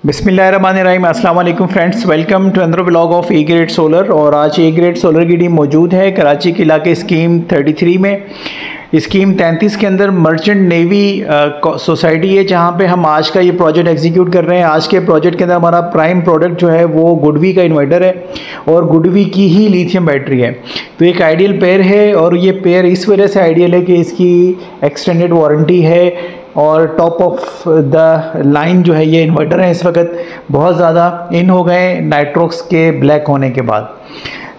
बिस्मिल्लाहिर्रहमानिर्रहीम, अस्सलाम वालेकुम फ्रेंड्स, वेलकम टू अंदर blog of A grade solar. और आज ए ग्रेड सोलर की टीम मौजूद है कराची के इलाके स्कीम 33 में। स्कीम 33 के अंदर मर्चेंट नेवी सोसाइटी है, जहां पे हम आज का ये प्रोजेक्ट एग्जीक्यूट कर रहे हैं। आज के प्रोजेक्ट के अंदर हमारा प्राइम प्रोडक्ट जो है वो गुडवी का इन्वर्टर है और गुडवी की ही लिथियम बैटरी है। तो एक आइडियल पेयर है, और ये पेयर इस वजह से आइडियल है कि इसकी एक्सटेंडेड वारंटी है और टॉप ऑफ द लाइन जो है ये इन्वर्टर है। इस वक्त बहुत ज़्यादा इन हो गए नाइट्रोक्स के ब्लैक होने के बाद।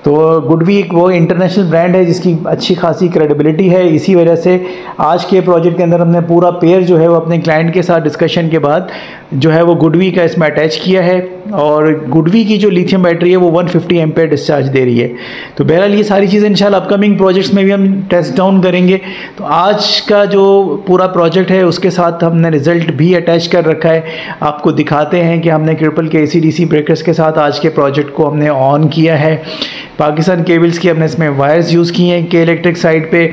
तो गुडवी एक वो इंटरनेशनल ब्रांड है जिसकी अच्छी खासी क्रेडिबिलिटी है। इसी वजह से आज के प्रोजेक्ट के अंदर हमने पूरा पेयर जो है वो अपने क्लाइंट के साथ डिस्कशन के बाद जो है वो गुडवी का इसमें अटैच किया है। और गुडवी की जो लिथियम बैटरी है वो 150 एम्पेयर डिस्चार्ज दे रही है। तो बहरहाल ये सारी चीज़ें इंशाल्लाह अपकमिंग प्रोजेक्ट्स में भी हम टेस्ट डाउन करेंगे। तो आज का जो पूरा प्रोजेक्ट है उसके साथ हमने रिज़ल्ट भी अटैच कर रखा है। आपको दिखाते हैं कि हमने ट्रिपल के AC/DC ब्रेकर्स के साथ आज के प्रोजेक्ट को हमने ऑन किया है। पाकिस्तान केबल्स की हमने इसमें वायर्स यूज़ किए हैं के इलेक्ट्रिक साइड पे।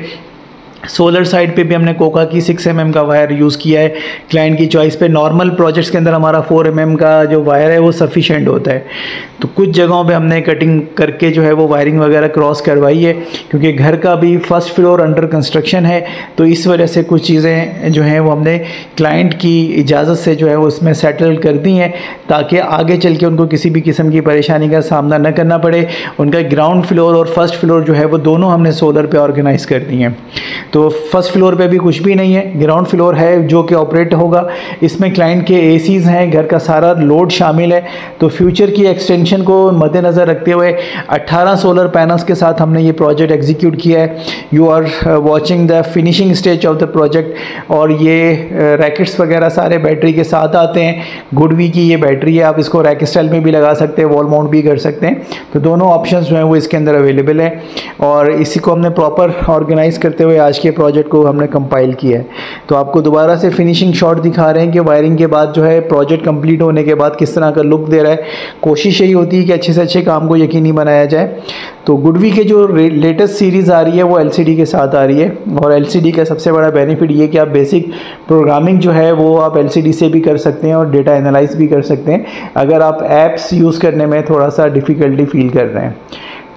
सोलर साइड पे भी हमने कोका की 6 mm का वायर यूज़ किया है क्लाइंट की चॉइस पे। नॉर्मल प्रोजेक्ट्स के अंदर हमारा 4 mm का जो वायर है वो सफिशेंट होता है। तो कुछ जगहों पे हमने कटिंग करके जो है वो वायरिंग वगैरह क्रॉस करवाई है, क्योंकि घर का भी फर्स्ट फ्लोर अंडर कंस्ट्रक्शन है। तो इस वजह से कुछ चीज़ें जो हैं वो हमने क्लाइंट की इजाज़त से जो है वो उसमें सेटल कर दी हैं, ताकि आगे चल के उनको किसी भी किस्म की परेशानी का सामना न करना पड़े। उनका ग्राउंड फ्लोर और फर्स्ट फ्लोर जो है वो दोनों हमने सोलर पे ऑर्गेनाइज़ कर दी हैं। तो फर्स्ट फ्लोर पे भी कुछ भी नहीं है, ग्राउंड फ्लोर है जो कि ऑपरेट होगा। इसमें क्लाइंट के ACs हैं, घर का सारा लोड शामिल है। तो फ्यूचर की एक्सटेंशन को मद्देनज़र रखते हुए 18 सोलर पैनल्स के साथ हमने ये प्रोजेक्ट एग्जीक्यूट किया है। You are watching the finishing stage of the project. और ये रैकेट्स वगैरह सारे बैटरी के साथ आते हैं। गुडवी की ये बैटरी है, आप इसको रैक स्टाइल में भी लगा सकते हैं, वॉल माउंट भी कर सकते हैं। तो दोनों ऑप्शंस जो हैं वो इसके अंदर अवेलेबल है। और इसी को हमने प्रॉपर ऑर्गेनाइज करते हुए आज के प्रोजेक्ट को हमने कंपाइल किया है। तो आपको दोबारा से फिनिशिंग शॉट दिखा रहे हैं कि वायरिंग के बाद जो है प्रोजेक्ट कंप्लीट होने के बाद किस तरह का लुक दे रहा है। कोशिश यही होती है कि अच्छे से अच्छे काम को यकीनी बनाया जाए। तो गुडवी के जो लेटेस्ट सीरीज़ आ रही है वो LCD के साथ आ रही है। और LCD का सबसे बड़ा बेनिफिट ये कि आप बेसिक प्रोग्रामिंग जो है वो आप LCD से भी कर सकते हैं और डेटा एनालाइज भी कर सकते हैं, अगर आप ऐप्स यूज़ करने में थोड़ा सा डिफ़िकल्टी फील कर रहे हैं।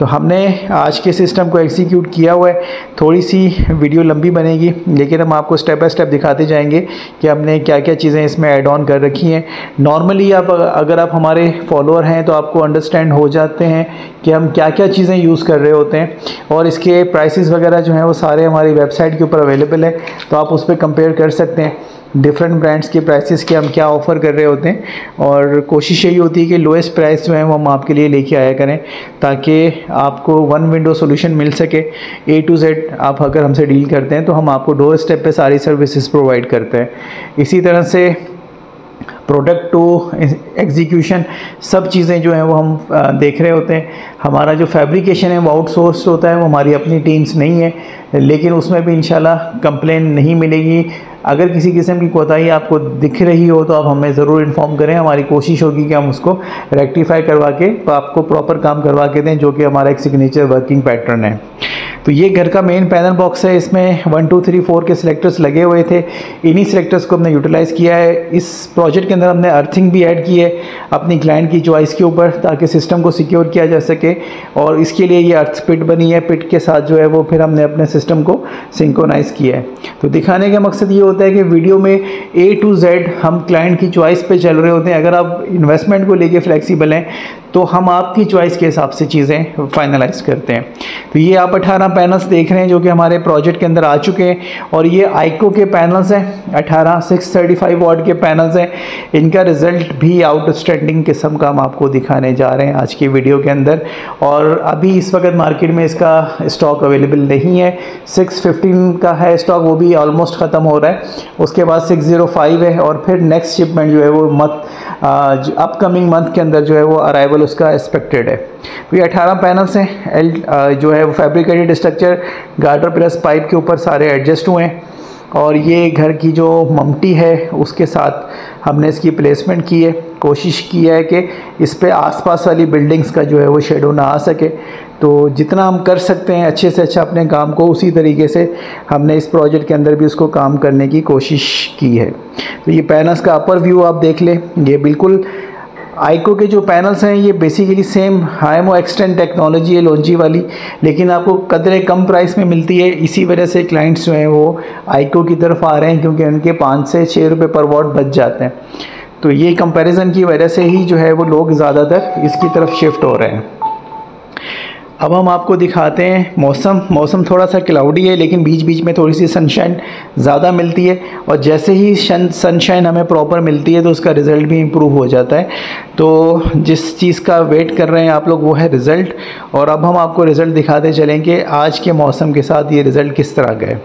तो हमने आज के सिस्टम को एग्जीक्यूट किया हुआ है। थोड़ी सी वीडियो लंबी बनेगी, लेकिन हम आपको स्टेप बाय स्टेप दिखाते जाएंगे कि हमने क्या क्या चीज़ें इसमें ऐड ऑन कर रखी हैं। नॉर्मली अगर आप हमारे फॉलोअर हैं तो आपको अंडरस्टैंड हो जाते हैं कि हम क्या क्या चीज़ें यूज़ कर रहे होते हैं। और इसके प्राइसेस वगैरह जो हैं वो सारे हमारी वेबसाइट के ऊपर अवेलेबल है, तो आप उस पर कंपेयर कर सकते हैं डिफरेंट ब्रांड्स के प्राइसेस के हम क्या ऑफ़र कर रहे होते हैं। और कोशिश यही होती है कि लोएस्ट प्राइस जो है वो हम आपके लिए लेके आया करें, ताकि आपको वन विंडो सोल्यूशन मिल सके। A to Z आप अगर हमसे डील करते हैं तो हम आपको डोर स्टेप पे सारी सर्विसेज प्रोवाइड करते हैं। इसी तरह से प्रोडक्ट टू एग्जीक्यूशन सब चीज़ें जो हैं वो हम देख रहे होते हैं। हमारा जो फैब्रिकेशन है वो आउटसोर्स होता है, वो हमारी अपनी टीम्स नहीं है, लेकिन उसमें भी इंशाल्लाह कंप्लेन नहीं मिलेगी। अगर किसी किस्म की कोताही आपको दिख रही हो तो आप हमें ज़रूर इन्फॉर्म करें। हमारी कोशिश होगी कि हम उसको रेक्टिफाई करवा के आपको प्रॉपर काम करवा के दें, जो कि हमारा एक सिग्नेचर वर्किंग पैटर्न है। तो ये घर का मेन पैनल बॉक्स है। इसमें 1 2 3 4 के सिलेक्टर्स लगे हुए थे। इन्हीं सिलेक्टर्स को हमने यूटिलाइज़ किया है। इस प्रोजेक्ट के अंदर हमने अर्थिंग भी ऐड की है अपनी क्लाइंट की चॉइस के ऊपर, ताकि सिस्टम को सिक्योर किया जा सके। और इसके लिए ये अर्थ पिट बनी है, पिट के साथ जो है वो फिर हमने अपने सिस्टम को सिंक्रोनाइज़ किया है। तो दिखाने का मकसद ये होता है कि वीडियो में A to Z हम क्लाइंट की चॉइस पे चल रहे होते हैं। अगर आप इन्वेस्टमेंट को लेके फ्लेक्सिबल हैं तो हम आपकी चॉइस के हिसाब से चीज़ें फाइनलाइज करते हैं। तो ये आप 18 पैनल्स देख रहे हैं जो कि हमारे प्रोजेक्ट के अंदर आ चुके हैं। और ये आइको के पैनल्स हैं, 18 635 वाट के पैनल्स हैं। इनका रिज़ल्ट भी आउटस्टैंडिंग किस्म का हम आपको दिखाने जा रहे हैं आज की वीडियो के अंदर। और अभी इस वक्त मार्केट में इसका स्टॉक अवेलेबल नहीं है। 615 का है स्टॉक, वो भी ऑलमोस्ट ख़त्म हो रहा है। उसके बाद 605 है, और फिर नेक्स्ट शिपमेंट जो है वो अपकमिंग मंथ के अंदर जो है वो अराइवल उसका एक्सपेक्टेड है। तो ये 18 पैनल्स हैं। जो है वो fabricated structure girder plus pipe के ऊपर सारे एडजस्ट हुए हैं। और ये घर की जो ममटी है उसके साथ हमने इसकी प्लेसमेंट की है। कोशिश की है कि इस पे आसपास वाली बिल्डिंग्स का जो है वो शेडो ना आ सके। तो जितना हम कर सकते हैं अच्छे से अच्छा अपने काम को, उसी तरीके से हमने इस प्रोजेक्ट के अंदर भी उसको काम करने की कोशिश की है। तो ये पैनल्स का अपर व्यू आप देख लें, ये बिल्कुल आइको के जो पैनल्स हैं ये बेसिकली सेम हाइमो एक्सटेंड टेक्नोलॉजी है लॉन्जी वाली, लेकिन आपको कदरे कम प्राइस में मिलती है। इसी वजह से क्लाइंट्स जो हैं वो आइको की तरफ आ रहे हैं, क्योंकि उनके 5 से 6 रुपये पर वॉट बच जाते हैं। तो ये कंपैरिजन की वजह से ही जो है वो लोग ज़्यादातर इसकी तरफ शिफ्ट हो रहे हैं। अब हम आपको दिखाते हैं मौसम थोड़ा सा क्लाउडी है, लेकिन बीच बीच में थोड़ी सी सनशाइन ज़्यादा मिलती है, और जैसे ही सनशाइन हमें प्रॉपर मिलती है तो उसका रिज़ल्ट भी इम्प्रूव हो जाता है। तो जिस चीज़ का वेट कर रहे हैं आप लोग वो है रिज़ल्ट, और अब हम आपको रिज़ल्ट दिखाते चलें कि आज के मौसम के साथ ये रिज़ल्ट किस तरह का है।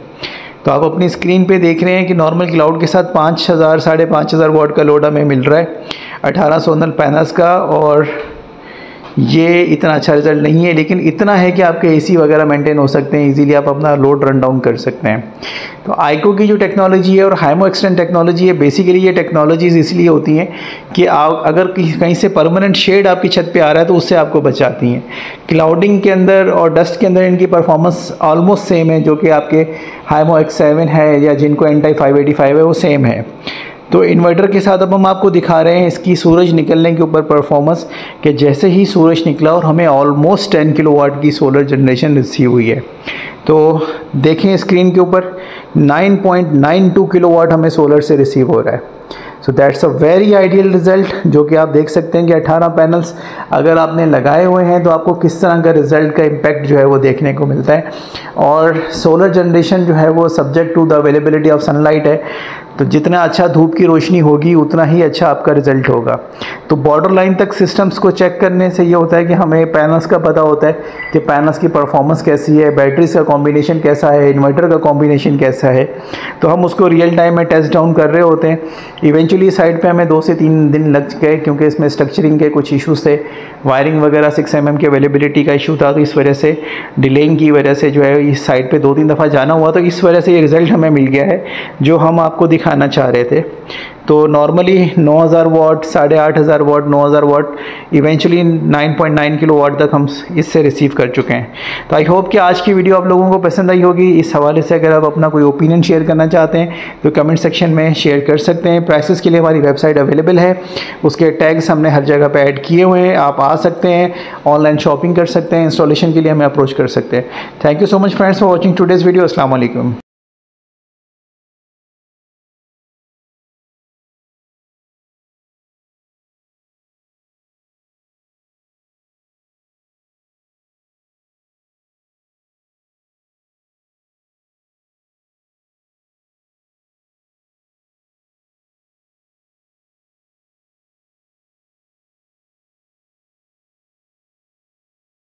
तो आप अपनी स्क्रीन पे देख रहे हैं कि नॉर्मल क्लाउड के साथ 5000 साढ़े 5000 वाट का लोड हमें मिल रहा है 18 सोलर पैनल्स का, और ये इतना अच्छा रिज़ल्ट नहीं है, लेकिन इतना है कि आपके एसी वगैरह मेंटेन हो सकते हैं, इजीली आप अपना लोड रन डाउन कर सकते हैं। तो आइको की जो टेक्नोलॉजी है और हाइमो एक्सटेंड टेक्नोलॉजी है, बेसिकली ये टेक्नोलॉजीज़ इसलिए होती हैं कि आप अगर कहीं से परमानेंट शेड आपकी छत पे आ रहा है तो उससे आपको बचाती हैं। क्लाउडिंग के अंदर और डस्ट के अंदर इनकी परफॉर्मेंस ऑलमोस्ट सेम है, जो कि आपके हाइमो X7 है या जिनको एंटाई 585 है वो सेम है। तो इन्वर्टर के साथ अब हम आपको दिखा रहे हैं इसकी सूरज निकलने के ऊपर परफॉर्मेंस, कि जैसे ही सूरज निकला और हमें ऑलमोस्ट 10 किलोवाट की सोलर जनरेशन रिसीव हुई है। तो देखें स्क्रीन के ऊपर 9.92 किलोवाट हमें सोलर से रिसीव हो रहा है। So that's a very ideal result, जो कि आप देख सकते हैं कि 18 पैनल्स अगर आपने लगाए हुए हैं तो आपको किस तरह का रिज़ल्ट का इम्पैक्ट जो है वो देखने को मिलता है। और सोलर जनरेशन जो है वो subject to the availability of sunlight है, तो जितना अच्छा धूप की रोशनी होगी उतना ही अच्छा आपका रिज़ल्ट होगा। तो बॉर्डर लाइन तक सिस्टम्स को चेक करने से ये होता है कि हमें पैनल्स का पता होता है कि पैनल्स की परफॉर्मेंस कैसी है, बैटरीज का कॉम्बिनेशन कैसा है, इन्वर्टर का कॉम्बिनेशन कैसा है। तो हम उसको रियल टाइम में टेस्ट डाउन कर रहे होते हैं। इवेंचुअली साइट पे हमें 2 से 3 दिन लग गए, क्योंकि इसमें स्ट्रक्चरिंग के कुछ इश्यूज़ थे, वायरिंग वगैरह 6 mm की अवेलेबिलिटी का इशू था, तो इस वजह से डिलेइंग की वजह से जो है इस साइट पे 2-3 दफ़ा जाना हुआ, तो इस वजह से ये रिज़ल्ट हमें मिल गया है जो हम आपको दिखाना चाह रहे थे। तो नॉर्मली 9000 वाट, 8500 वाट, 9000 वाट, इवेंचुअली 9.9 किलो वाट तक हम इससे रिसीव कर चुके हैं। तो आई होप कि आज की वीडियो आप लोगों को पसंद आई होगी। इस हवाले से अगर आप अपना कोई ओपिनियन शेयर करना चाहते हैं तो कमेंट सेक्शन में शेयर कर सकते हैं। प्राइसेस के लिए हमारी वेबसाइट अवेलेबल है, उसके टैग्स हमने हर जगह पे ऐड किए हुए हैं। आप आ सकते हैं, ऑनलाइन शॉपिंग कर सकते हैं, इंस्टॉलेशन के लिए हमें अप्रोच कर सकते हैं। Thank you so much friends for watching today's video. अस्सलाम वालेकुम।